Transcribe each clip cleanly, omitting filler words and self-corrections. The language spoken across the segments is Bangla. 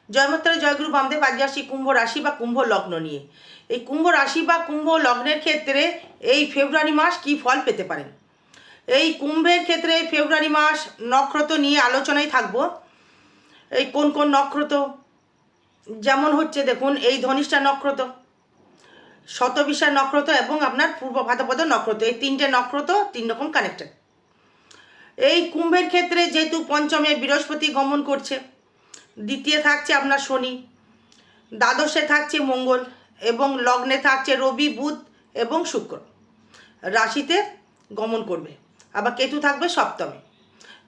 জয় মাতারা, জয়গুরু বামদেব। আজ আসি কুম্ভ রাশি বা কুম্ভ লগ্ন নিয়ে। এই কুম্ভ রাশি বা কুম্ভ লগ্নের ক্ষেত্রে এই ফেব্রুয়ারি মাস কি ফল পেতে পারেন। এই কুম্ভের ক্ষেত্রে ফেব্রুয়ারি মাস নক্ষত্র নিয়ে আলোচনায় থাকবো। এই কোন কোন নক্ষত্র, যেমন হচ্ছে দেখুন, এই ধনিষ্ঠা নক্ষত্র, শতবিশা নক্ষত্র এবং আপনার পূর্ব ভাদ্রপদ নক্ষত্র, এই তিনটে নক্ষত্র তিন রকম কানেক্টেড। এই কুম্ভের ক্ষেত্রে যেহেতু পঞ্চমে বৃহস্পতি গমন করছে, দ্বিতীয় থাকছে আপনার শনি, দ্বাদশে থাকছে মঙ্গল এবং লগ্নে থাকছে রবি, বুধ এবং শুক্র, রাশিতে গমন করবে। আবার কেতু থাকবে সপ্তমে।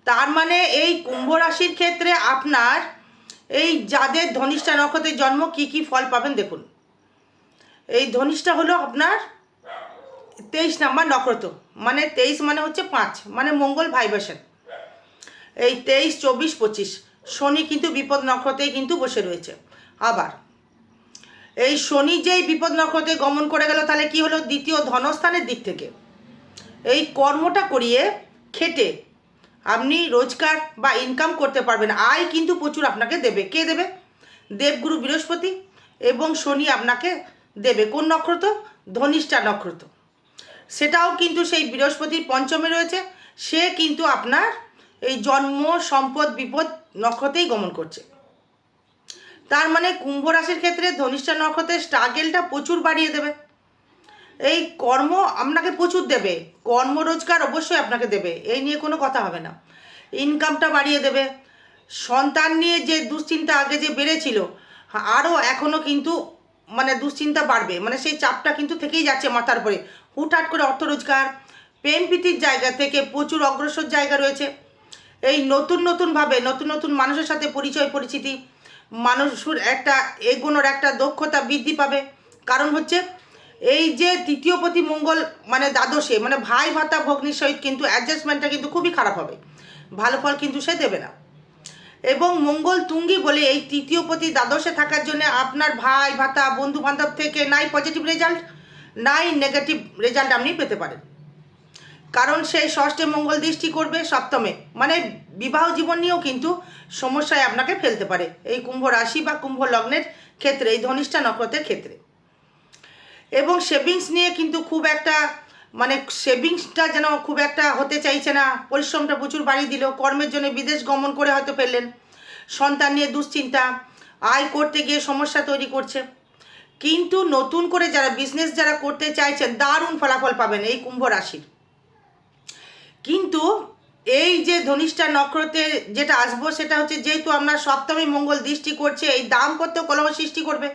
তার মানে এই কুম্ভ রাশির ক্ষেত্রে আপনার এই যাদের ধনিষ্ঠা নক্ষত্রের জন্ম কি কি ফল পাবেন দেখুন। এই ধনিষ্ঠা হলো আপনার 23 নাম্বার নক্ষত্র, মানে 23 মানে হচ্ছে 5, মানে মঙ্গল ভাইব্রেশন। এই 23, 24, 25 শনি কিন্তু বিপদ নক্ষত্রেই কিন্তু বসে রয়েছে। আবার এই শনি যেই বিপদ নক্ষত্রে গমন করে গেল, তাহলে কি হলো, দ্বিতীয় ধনস্থানের দিক থেকে এই কর্মটা করিয়ে খেটে আপনি রোজগার বা ইনকাম করতে পারবেন। আয় কিন্তু প্রচুর আপনাকে দেবে। কে দেবে? দেবগুরু বৃহস্পতি এবং শনি আপনাকে দেবে। কোন নক্ষত্র? ধনিষ্ঠা নক্ষত্র। সেটাও কিন্তু সেই বৃহস্পতির পঞ্চমে রয়েছে। সে কিন্তু আপনার এই জন্ম, সম্পদ, বিপদ নক্ষত্রেই গমন করছে। তার মানে কুম্ভ রাশির ক্ষেত্রে ধনিষ্ঠা নক্ষত্রের স্ট্রাগেলটা প্রচুর বাড়িয়ে দেবে। এই কর্ম আপনাকে প্রচুর দেবে, কর্ম রোজগার অবশ্যই আপনাকে দেবে, এই নিয়ে কোনো কথা হবে না। ইনকামটা বাড়িয়ে দেবে। সন্তান নিয়ে যে দুশ্চিন্তা আগে যে বেড়েছিল, আরও এখনও কিন্তু মানে দুশ্চিন্তা বাড়বে, মানে সেই চাপটা কিন্তু থেকেই যাচ্ছে মাথার উপরে। হুটহাট করে অর্থ রোজগার, প্রেম প্রীতির জায়গা থেকে প্রচুর অগ্রসর জায়গা রয়েছে। এই নতুন নতুনভাবে নতুন নতুন মানুষের সাথে পরিচয় পরিচিতি, মানুষের একটা এগোনোর একটা দক্ষতা বৃদ্ধি পাবে। কারণ হচ্ছে এই যে তৃতীয় পতি মঙ্গল মানে দ্বাদশে, মানে ভাই ভাতা ভগ্নির সহিত কিন্তু অ্যাডজাস্টমেন্টটা কিন্তু খুবই খারাপ হবে, ভালো ফল কিন্তু সে দেবে না। এবং মঙ্গল তুঙ্গি বলে এই তৃতীয় পতি দ্বাদশে থাকার জন্য আপনার ভাই ভাতা বন্ধু বান্ধব থেকে নাই পজিটিভ রেজাল্ট, নাই নেগেটিভ রেজাল্ট আপনি পেতে পারেন। কারণ সেই ষষ্ঠে মঙ্গল দৃষ্টি করবে সপ্তমে, মানে বিবাহ জীবন নিয়েও কিন্তু সমস্যায় আপনাকে ফেলতে পারে এই কুম্ভ রাশি বা কুম্ভ লগ্নের ক্ষেত্রে, এই ধনিষ্ঠা নক্ষত্রের ক্ষেত্রে। এবং সেভিংস নিয়ে কিন্তু খুব একটা মানে সেভিংসটা যেন খুব একটা হতে চাইছে না, পরিশ্রমটা প্রচুর বাড়িয়ে দিল। কর্মের জন্য বিদেশ গমন করে হয়তো ফেললেন, সন্তান নিয়ে দুশ্চিন্তা, আয় করতে গিয়ে সমস্যা তৈরি করছে। কিন্তু নতুন করে যারা বিজনেস যারা করতে চাইছেন, দারুণ ফলাফল পাবেন এই কুম্ভ রাশির। কিন্তু এই যে ধনিষ্ঠা নক্ষত্রে যেটা আসবো, সেটা হচ্ছে যেহেতু আপনার সপ্তমে মঙ্গল দৃষ্টি করছে, এই দাম্পত্য কলহ সৃষ্টি করবে।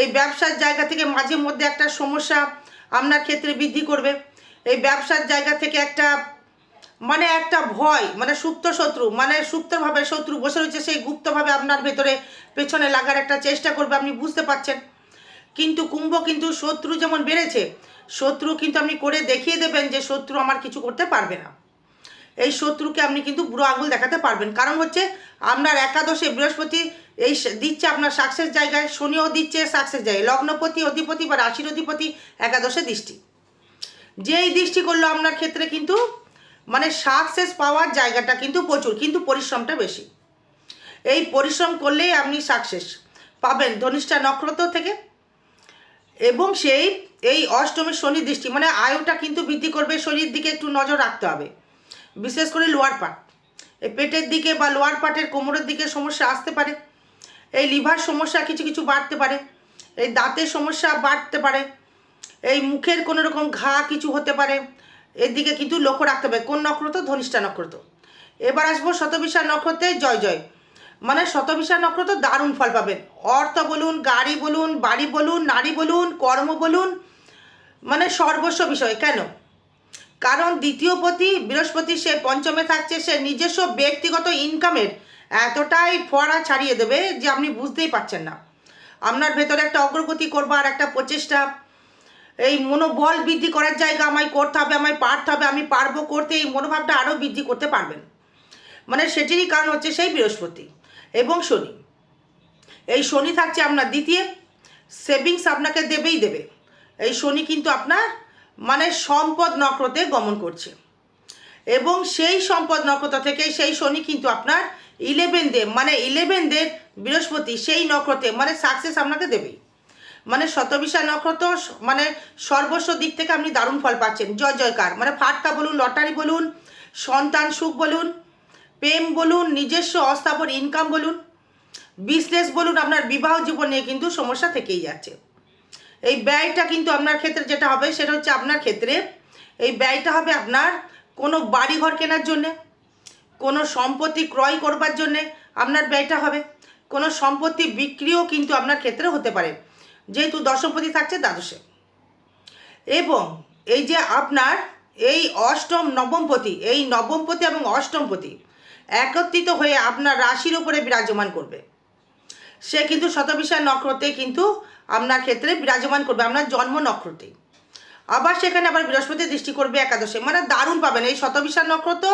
এই ব্যবসার জায়গা থেকে মাঝে মধ্যে একটা সমস্যা আপনার ক্ষেত্রে বৃদ্ধি করবে। এই ব্যবসার জায়গা থেকে একটা মানে একটা ভয়, মানে সুপ্ত শত্রু, মানে সুপ্তভাবে শত্রু বসে রয়েছে, সেই গুপ্তভাবে আপনার ভেতরে পেছনে লাগার একটা চেষ্টা করবে, আপনি বুঝতে পারছেন। কিন্তু কুম্ভ কিন্তু শত্রু যেমন বেড়েছে, শত্রু কিন্তু আপনি করে দেখিয়ে দেবেন যে শত্রু আমার কিছু করতে পারবে না। এই শত্রুকে আপনি কিন্তু বুড়ো আঙুল দেখাতে পারবেন। কারণ হচ্ছে আপনার একাদশে বৃহস্পতি এই দিচ্ছে আপনার সাকসেস জায়গায়, শনিও দিচ্ছে সাকসেস জায়গায়, লগ্নপতি অধিপতি বা রাশির অধিপতি একাদশে দৃষ্টি, যেই দৃষ্টি করলো আপনার ক্ষেত্রে কিন্তু মানে সাকসেস পাওয়ার জায়গাটা কিন্তু প্রচুর, কিন্তু পরিশ্রমটা বেশি। এই পরিশ্রম করলেই আপনি সাকসেস পাবেন ধনিষ্ঠা নক্ষত্র থেকে। এবং সেই এই অষ্টমী শনি দৃষ্টি মানে আয়ুটা কিন্তু বৃদ্ধি করবে। শরীরের দিকে একটু নজর রাখতে হবে, বিশেষ করে লোয়ার পার্ট, এই পেটের দিকে বা লোয়ার পার্টের কোমরের দিকে সমস্যা আসতে পারে। এই লিভার সমস্যা কিছু কিছু বাড়তে পারে, এই দাঁতের সমস্যা বাড়তে পারে, এই মুখের কোনো রকম ঘা কিছু হতে পারে। এর দিকে কিন্তু লক্ষ্য রাখতে হবে। কোন নক্ষত্র? ধনিষ্ঠা নক্ষত্র। এবার আসবো শতবিশা নক্ষত্রে। জয় জয়, মানে শতবিশা নক্ষত্র দারুণ ফল পাবেন। অর্থ বলুন, গাড়ি বলুন, বাড়ি বলুন, নারী বলুন, কর্ম বলুন, মানে সর্বস্ব বিষয়। কেন? কারণ দ্বিতীয় পতি বৃহস্পতি সে পঞ্চমে থাকছে, সে নিজস্ব ব্যক্তিগত ইনকামের এতটাই ফোয়ারা ছাড়িয়ে দেবে যে আপনি বুঝতেই পারছেন না। আপনার ভেতরে একটা অগ্রগতি করবার একটা প্রচেষ্টা, এই মনোবল বৃদ্ধি করার জায়গা, আমায় করতে হবে, আমায় পারতে হবে, আমি পারবো করতে, এই মনোভাবটা আরও বৃদ্ধি করতে পারবেন। মানে সেটিরই কারণ হচ্ছে সেই বৃহস্পতি এবং শনি। এই শনি থাকছে আপনার দ্বিতীয়, সেভিংস আপনাকে দেবেই দেবে। এই শনি কিন্তু আপনার মানে সম্পদ নক্ষত্রে গমন করছে এবং সেই সম্পদ নক্ষত্র থেকে সেই শনি কিন্তু আপনার 11 মানে 11 বৃহস্পতি সেই নক্ষত্রে মানে সাকসেস আপনাকে দেবেই। মানে শতবিশা নক্ষত্র মানে সর্বস্ব দিক থেকে আপনি দারুণ ফল পাচ্ছেন, জয় জয়কার। মানে ফাটকা বলুন, লটারি বলুন, সন্তান সুখ বলুন, প্রেম বলুন, নিজস্ব অস্থাবর ইনকাম বলুন, বিজনেস বলুন, আপনার বিবাহ জীবন নিয়ে কিন্তু সমস্যা থেকেই যাচ্ছে। এই ব্যয়টা কিন্তু আপনার ক্ষেত্রে যেটা হবে সেটা হচ্ছে আপনার ক্ষেত্রে এই ব্যয়টা হবে আপনার কোনো বাড়িঘর কেনার জন্যে, কোনো সম্পত্তি ক্রয় করবার জন্যে আপনার ব্যয়টা হবে, কোনো সম্পত্তি বিক্রিও কিন্তু আপনার ক্ষেত্রে হতে পারে, যেহেতু দশমপতি থাকছে দ্বাদশে। এবং এই যে আপনার এই অষ্টম নবমপতি, এই নবমপতি এবং অষ্টমপতি একত্রিত হয়ে আপনার রাশির উপরে বিরাজমান করবে। সে কিন্তু শতবিশা নক্ষত্রে কিন্তু আপনার ক্ষেত্রে বিরাজমান করবে, আপনার জন্ম নক্ষত্রে। আবার সেখানে আবার বৃহস্পতি দৃষ্টি করবে একাদশে। মানে দারুণ পাবেন এই শতবিশা নক্ষত্র,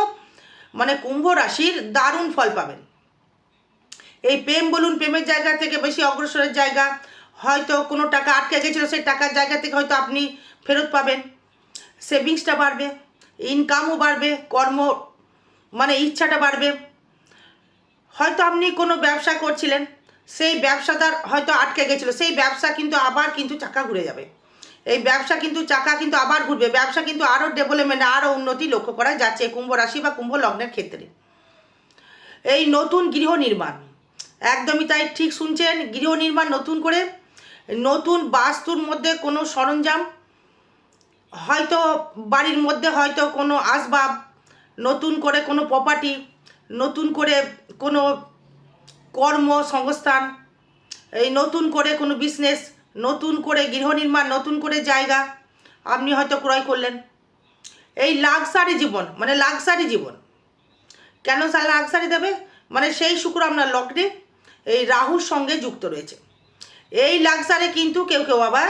মানে কুম্ভ রাশির দারুণ ফল পাবেন। এই প্রেম বলুন, প্রেমের জায়গা থেকে বেশি অগ্রসরের জায়গা, হয়তো কোনো টাকা আটকে গেছিলো সেই টাকার জায়গা থেকে হয়তো আপনি ফেরত পাবেন, সেভিংসটা বাড়বে, ইনকামও বাড়বে, কর্ম মানে ইচ্ছাটা বাড়বে। হয়তো আপনি কোনো ব্যবসা করছিলেন, সেই ব্যবসাদার হয়তো আটকে গেছিলো, সেই ব্যবসা কিন্তু আবার কিন্তু চাকা ঘুরে যাবে। এই ব্যবসা কিন্তু চাকা কিন্তু আবার ঘুরবে, ব্যবসা কিন্তু আরও ডেভেলপমেন্ট, আরও উন্নতি লক্ষ্য করা যাচ্ছে কুম্ভ রাশি বা কুম্ভ লগ্নের ক্ষেত্রে। এই নতুন গৃহ নির্মাণ, একদমই তাই, ঠিক শুনছেন, গৃহ নির্মাণ নতুন করে, নতুন বাস্তুর মধ্যে কোনো সরঞ্জাম, হয়তো বাড়ির মধ্যে হয়তো কোনো আসবাব, নতুন করে কোনো প্রপার্টি, নতুন করে কোনো কর্মসংস্থান, এই নতুন করে কোনো বিজনেস, নতুন করে গৃহ নির্মাণ, নতুন করে জায়গা আপনি হয়তো ক্রয় করলেন। এই লাক্সারি জীবন, মানে লাক্সারি জীবন কেন স্যার লাক্সারি দেবে, মানে সেই শুক্র আপনার লগ্নে এই রাহুর সঙ্গে যুক্ত রয়েছে। এই লাক্সারি কিন্তু কেউ কেউ আবার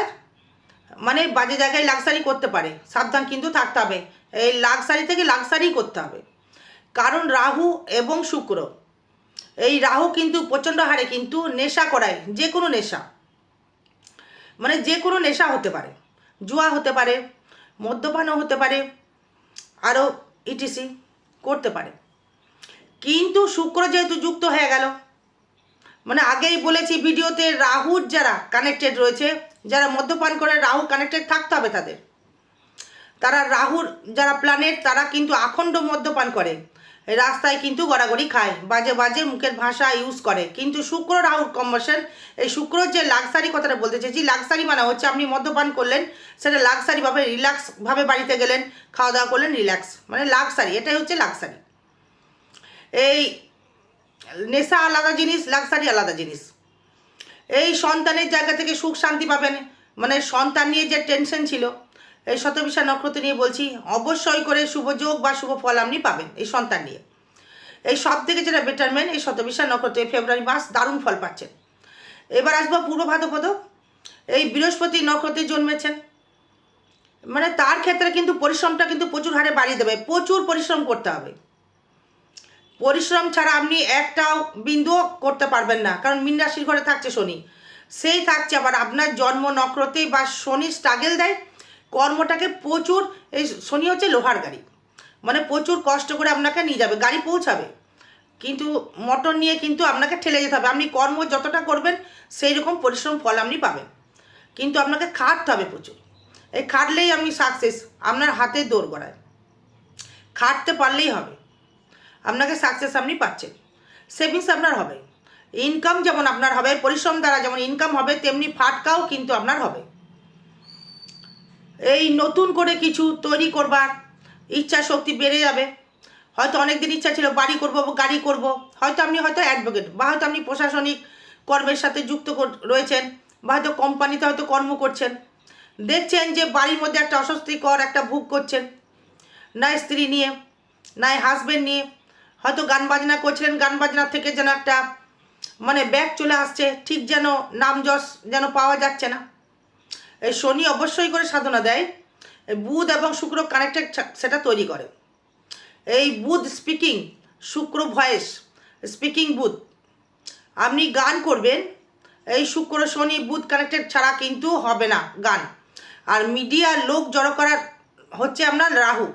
মানে বাজে জায়গায় লাক্সারি করতে পারে, সাবধান কিন্তু থাকতে হবে। এই লাক্সারি থেকে লাক্সারি করতে হবে, কারণ রাহু এবং শুক্র, এই রাহু কিন্তু প্রচণ্ড হারে কিন্তু নেশা করায়, যে কোনো নেশা, মানে যে কোনো নেশা হতে পারে, জুয়া হতে পারে, মদ্যপানও হতে পারে, আরও ইটিসি করতে পারে। কিন্তু শুক্র যেহেতু যুক্ত হয়ে গেল, মানে আগেই বলেছি ভিডিওতে, রাহুর যারা কানেক্টেড রয়েছে, যারা মদ্যপান করে রাহু কানেক্টেড থাকতে হবে তাদের, তারা রাহুর যারা প্ল্যানেট তারা কিন্তু আখণ্ড মদ্যপান করে, রাস্তায় কিন্তু গড়াগড়ি খায়, বাজে বাজে মুখের ভাষা ইউজ করে। কিন্তু শুক্র রাহুর কম্বিনেশন, এই শুক্র যে লাক্সারি কথাটা বলতে চাইছি, লাক্সারি মানে হচ্ছে আপনি মদ্যপান করলেন, সেটা লাক্সারিভাবে রিল্যাক্সভাবে বাড়িতে গেলেন, খাওয়া দাওয়া করলেন, রিল্যাক্স, মানে লাক্সারি, এটাই হচ্ছে লাক্সারি। এই নেশা আলাদা জিনিস, লাক্সারি আলাদা জিনিস। এই সন্তানের জায়গা থেকে সুখ শান্তি পাবেন, মানে সন্তান নিয়ে যে টেনশন ছিল, এই শতবিশা নক্ষত্র নিয়ে বলছি, অবশ্যই করে শুভ যোগ বা শুভ ফল আপনি পাবেন এই সন্তান নিয়ে। এই সব থেকে যেটা বেটারমেন্ট, এই শতবিশা নক্ষত্রে ফেব্রুয়ারি মাস দারুণ ফল পাচ্ছেন। এবার আসবো পূর্ব ভাদ্রপদ, এই বৃহস্পতি নক্ষত্রে জন্মেছেন, মানে তার ক্ষেত্রে কিন্তু পরিশ্রমটা কিন্তু প্রচুর হারে বাড়িয়ে দেবে, প্রচুর পরিশ্রম করতে হবে। পরিশ্রম ছাড়া আপনি একটাও বিন্দুও করতে পারবেন না, কারণ মীন রাশির ঘরে থাকছে শনি, সেই থাকছে আবার আপনার জন্ম নক্ষত্রে, বা শনি স্ট্রাগেল দেয় কর্মটাকে প্রচুর। এই শনি হচ্ছে লোহার গাড়ি, মানে প্রচুর কষ্ট করে আপনাকে নিয়ে যাবে, গাড়ি পৌঁছাবে, কিন্তু মোটর নিয়ে কিন্তু আপনাকে ঠেলে যেতে হবে। আপনি কর্ম যতটা করবেন সেই রকম পরিশ্রম ফল আপনি পাবেন, কিন্তু আপনাকে খাটতে হবে প্রচুর। এই খাটলেই আপনি সাকসেস, আপনার হাতে দৌড় গড়ায়, খাটতে পারলেই হবে, আপনাকে সাকসেস আপনি পাচ্ছেন। সেভিংস আপনার হবে, ইনকাম যেমন আপনার হবে, পরিশ্রম দ্বারা যেমন ইনকাম হবে, তেমনি ফাটকাও কিন্তু আপনার হবে। এই নতুন করে কিছু তৈরি করবার ইচ্ছা শক্তি বেড়ে যাবে। হয়তো অনেক দিন ইচ্ছা ছিল বাড়ি করব, গাড়ি করব, হয়তো আপনি হয়তো অ্যাডভোকেট, বা হয়তো আপনি প্রশাসনিক কর্মের সাথে যুক্ত রয়েছেন, বা হয়তো কোম্পানিতে হয়তো কর্ম করছেন, দেখছেন যে বাড়ির মধ্যে একটা অস্বস্তিকর একটা ভোগ করছেন, না স্ত্রী নিয়ে, না হাজব্যান্ড নিয়ে, হয়তো গান বাজনা করছিলেন, গান বাজনার থেকে যেন একটা মানে ব্যাগ চলে আসছে, ঠিক যেন নাম যশ যেন পাওয়া যাচ্ছে না। এই শনি অবশ্যই করে সাধনা দেয়, বুধ এবং শুক্র কানেক্টেড সেটা তৈরি করে। এই বুধ স্পিকিং, শুক্র ভয়েস স্পিকিং বুধ, আপনি গান করবেন, এই শুক্র শনি বুধ কানেক্টেড ছাড়া কিন্তু হবে না গান। আর মিডিয়ার লোক জড়ো করার হচ্ছে আপনার রাহু,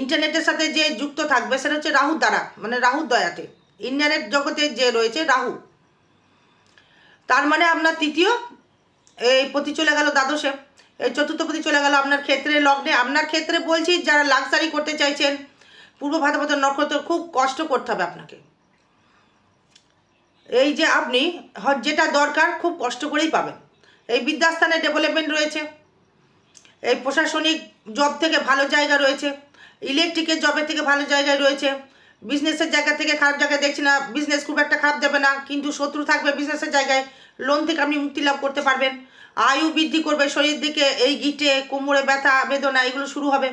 ইন্টারনেটের সাথে যে যুক্ত থাকবে সেটা হচ্ছে রাহুর দ্বারা, মানে রাহুর দয়াতে, ইন্টারনেট জগতে যে রয়েছে রাহু, তার মানে আপনার তৃতীয় এই পতি চলে গেল দ্বাদশে, এই চতুর্থ পতি চলে গেল আপনার ক্ষেত্রে লগ্নে। আপনার ক্ষেত্রে বলছি যারা লাক্সারি করতে চাইছেন, পূর্ব ভাদ্রপদ নক্ষত্র, খুব কষ্ট করতে হবে আপনাকে। এই যে আপনি যেটা দরকার খুব কষ্ট করেই পাবেন। এই বিদ্যাস্থানে ডেভেলপমেন্ট রয়েছে, এই প্রশাসনিক জব থেকে ভালো জায়গা রয়েছে, ইলেকট্রিকের জবের থেকে ভালো জায়গায় রয়েছে, বিজনেসের জায়গা থেকে খারাপ জায়গায় দেখছি না, বিজনেস খুব একটা খারাপ যাবে না, কিন্তু শত্রু থাকবে বিজনেসের জায়গায়, লোন থেকে আপনি মুক্তি লাভ করতে পারবেন, আয়ু বৃদ্ধি করবে, শরীর দিকে এই গিটে কোমরে ব্যথা বেদনা এগুলো শুরু হবে।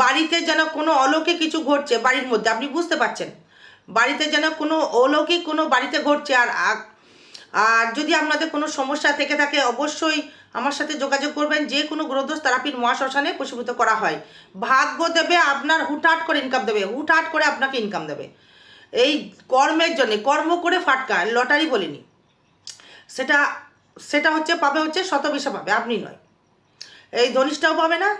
বাড়িতে যেন কোনো অলৌকিক কিছু ঘটছে বাড়ির মধ্যে, আপনি বুঝতে পারছেন বাড়িতে যেন কোনো অলৌকিক কোনো বাড়িতে ঘটছে। আর যদি আপনাদের কোনো সমস্যা থেকে থাকে অবশ্যই আমার সাথে যোগাযোগ করবেন। যে কোনো গ্রহদোষ থেরাপির মহাশ্মশানে বশীভূত করা হয়। ভাগ্য দেবে আপনার, হুটহাট করে ইনকাম দেবে, হুটহাট করে আপনাকে ইনকাম দেবে। এই কর্মের জন্যে, কর্ম করে ফাটকা, লটারি বলিনি, সেটা সেটা হচ্ছে পাবে হচ্ছে শতবিশা পাবে, আপনি নয়। এই ধনিষ্ঠাও পাবে না,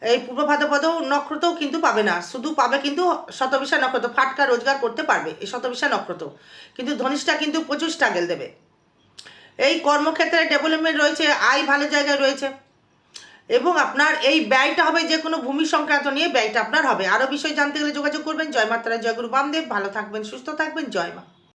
এই পূর্ব ভাদ্রপদ নক্ষত্রও কিন্তু পাবে না, শুধু পাবে কিন্তু শতবিশা নক্ষত্র। ফাটকা রোজগার করতে পারবে এই শতবিশা নক্ষত্র, কিন্তু ধনিষ্ঠা কিন্তু প্রচুর স্ট্রাগল দেবে। এই কর্মক্ষেত্রে ডেভেলপমেন্ট রয়েছে, আয় ভালো জায়গায় রয়েছে, এবং আপনার এই ব্যয়টা হবে যে কোনো ভূমি সংক্রান্ত নিয়ে ব্যয়টা আপনার হবে। আরও বিষয় জানতে গেলে যোগাযোগ করবেন। জয় মাতারা, জয় গুরু বামদেব। ভালো থাকবেন, সুস্থ থাকবেন, জয় মা।